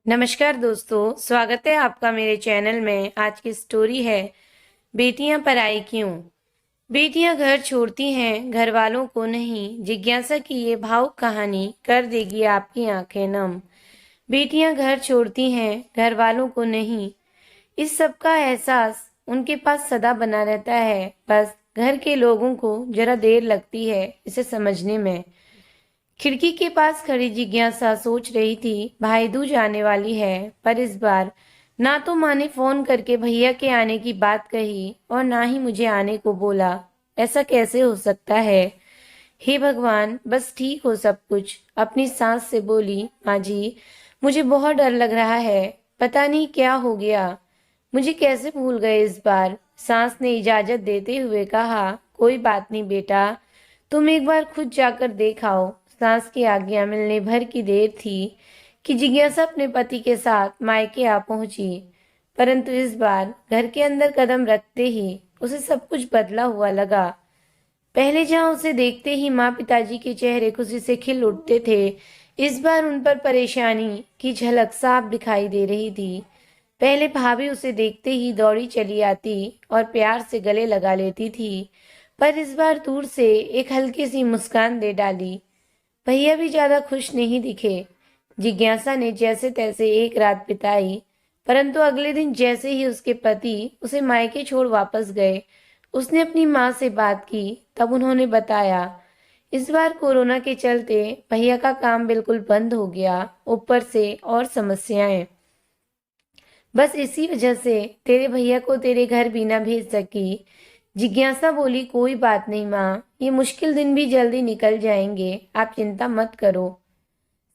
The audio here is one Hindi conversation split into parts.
नमस्कार दोस्तों, स्वागत है आपका मेरे चैनल में। आज की स्टोरी है बेटियां पराई क्यों। बेटियां घर छोड़ती हैं, घर वालों को नहीं। जिज्ञासा की ये भावुक कहानी कर देगी आपकी आंखें नम। बेटियां घर छोड़ती हैं, घर वालों को नहीं। इस सब का एहसास उनके पास सदा बना रहता है, बस घर के लोगों को जरा देर लगती है इसे समझने में। खिड़की के पास खड़ी जिज्ञासा सोच रही थी, भाई दूज आने वाली है, पर इस बार ना तो माँ ने फोन करके भैया के आने की बात कही और ना ही मुझे आने को बोला। ऐसा कैसे हो सकता है? हे भगवान, बस ठीक हो सब कुछ। अपनी सास से बोली, माँ जी, मुझे बहुत डर लग रहा है। पता नहीं क्या हो गया, मुझे कैसे भूल गए इस बार। सास ने इजाजत देते हुए कहा, कोई बात नहीं बेटा, तुम एक बार खुद जाकर देख आओ। सास की आज्ञा मिलने भर की देर थी कि जिज्ञासा अपने पति के साथ मायके आ पहुंची, परंतु इस बार घर के अंदर कदम रखते ही उसे सब कुछ बदला हुआ लगा। पहले जहां उसे देखते ही माँ पिताजी के चेहरे खुशी से खिल उठते थे, इस बार उन पर परेशानी की झलक साफ दिखाई दे रही थी। पहले भाभी उसे देखते ही दौड़ी चली आती और प्यार से गले लगा लेती थी, पर इस बार दूर से एक हल्की सी मुस्कान दे डाली। भैया भी ज्यादा खुश नहीं दिखे। जिज्ञासा ने जैसे तैसे एक रात बिताई, परंतु अगले दिन जैसे ही उसके पति उसे मायके छोड़ वापस गए, उसने अपनी माँ से बात की। तब उन्होंने बताया, इस बार कोरोना के चलते भैया का काम बिल्कुल बंद हो गया, ऊपर से और समस्याएं। बस इसी वजह से तेरे भैया को तेरे घर भी ना भेज सकी। जिज्ञासा बोली, कोई बात नहीं माँ, ये मुश्किल दिन भी जल्दी निकल जाएंगे, आप चिंता मत करो।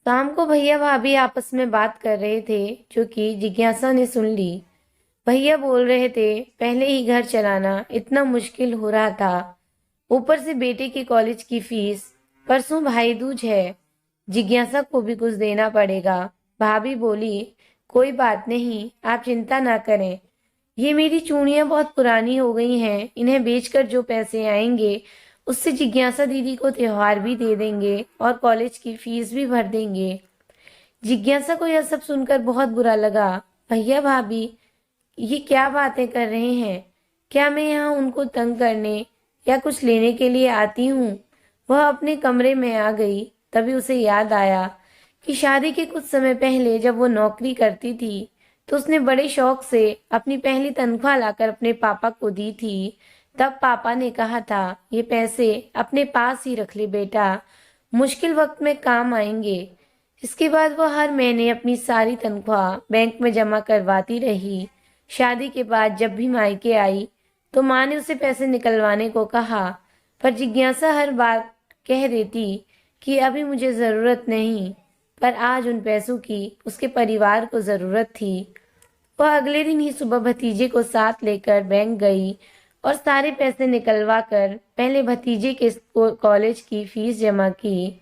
शाम को भैया भाभी आपस में बात कर रहे थे, जो कि जिज्ञासा ने सुन ली। भैया बोल रहे थे, पहले ही घर चलाना इतना मुश्किल हो रहा था, ऊपर से बेटे के कॉलेज की फीस, परसों भाई दूज है, जिज्ञासा को भी कुछ देना पड़ेगा। भाभी बोली, कोई बात नहीं, आप चिंता ना करें। ये मेरी चूड़ियां बहुत पुरानी हो गई हैं, इन्हें बेचकर जो पैसे आएंगे उससे जिज्ञासा दीदी को त्योहार भी दे देंगे और कॉलेज की फीस भी भर देंगे। जिज्ञासा को यह सब सुनकर बहुत बुरा लगा। भैया भाभी ये क्या बातें कर रहे हैं? क्या मैं यहाँ उनको तंग करने या कुछ लेने के लिए आती हूँ? वह अपने कमरे में आ गई। तभी उसे याद आया कि शादी के कुछ समय पहले जब वो नौकरी करती थी, तो उसने बड़े शौक से अपनी पहली तनख्वाह लाकर अपने पापा को दी थी। तब पापा ने कहा था, ये पैसे अपने पास ही रख ले बेटा, मुश्किल वक्त में काम आएंगे। इसके बाद वह हर महीने अपनी सारी तनख्वाह बैंक में जमा करवाती रही। शादी के बाद जब भी मायके आई तो माँ ने उसे पैसे निकलवाने को कहा, पर जिज्ञासा हर बार कह देती कि अभी मुझे जरूरत नहीं, पर आज उन पैसों की उसके परिवार को जरूरत थी। वह अगले दिन ही सुबह भतीजे को साथ लेकर बैंक गई और सारे पैसे निकलवा कर पहले भतीजे के कॉलेज की फीस जमा की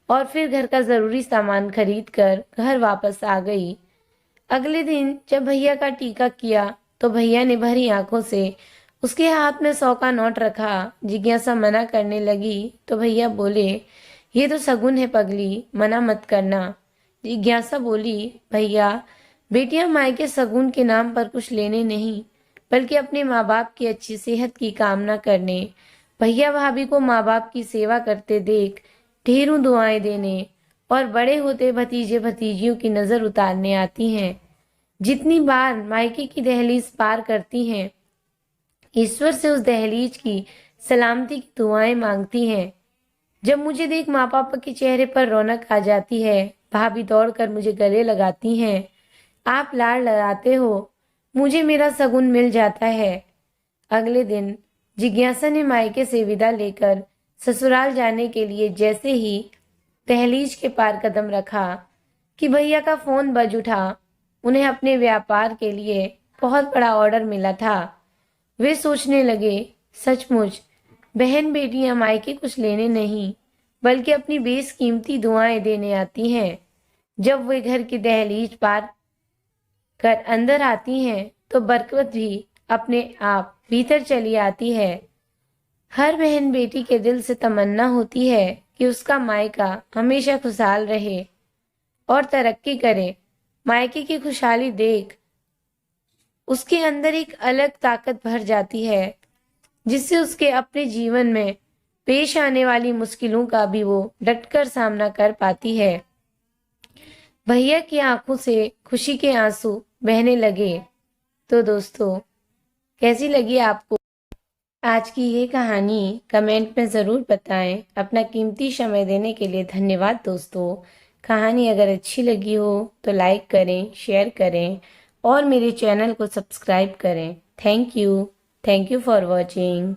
और फिर घर का जरूरी सामान खरीद कर घर वापस आ गई। अगले दिन जब भैया का टीका किया तो भैया ने भरी आंखों से उसके हाथ में 100 का नोट रखा। जिज्ञासा मना करने लगी तो भैया बोले, ये तो शगुन है पगली, मना मत करना। जिज्ञासा बोली, भैया बेटियां मायके शगुन के नाम पर कुछ लेने नहीं, बल्कि अपने माँ बाप की अच्छी सेहत की कामना करने, भैया भाभी को माँ बाप की सेवा करते देख ढेरों दुआएं देने और बड़े होते भतीजे भतीजियों की नजर उतारने आती हैं। जितनी बार मायके की दहलीज पार करती हैं, ईश्वर से उस दहलीज की सलामती की दुआएं मांगती हैं। जब मुझे देख माँ पापा के चेहरे पर रौनक आ जाती है, भाभी दौड़कर मुझे गले लगाती हैं, आप लाड़ लगाते हो, मुझे मेरा शगुन मिल जाता है। अगले दिन जिज्ञासा ने मायके से विदा लेकर ससुराल जाने के लिए जैसे ही दहलीज के पार कदम रखा कि भैया का फोन बज उठा। उन्हें अपने व्यापार के लिए बहुत बड़ा ऑर्डर मिला था। वे सोचने लगे, सचमुच बहन बेटियां मायके कुछ लेने नहीं, बल्कि अपनी बेशकीमती दुआएं देने आती हैं। जब वे घर की दहलीज पार कर अंदर आती हैं तो बरकत भी अपने आप भीतर चली आती है। हर बहन बेटी के दिल से तमन्ना होती है कि उसका मायका हमेशा खुशहाल रहे और तरक्की करे। मायके की खुशहाली देख उसके अंदर एक अलग ताकत भर जाती है, जिससे उसके अपने जीवन में पेश आने वाली मुश्किलों का भी वो डटकर सामना कर पाती है। भैया की आंखों से खुशी के आंसू बहने लगे। तो दोस्तों, कैसी लगी आपको आज की ये कहानी? कमेंट में ज़रूर बताएं। अपना कीमती समय देने के लिए धन्यवाद दोस्तों। कहानी अगर अच्छी लगी हो तो लाइक करें, शेयर करें और मेरे चैनल को सब्सक्राइब करें। Thank you for watching.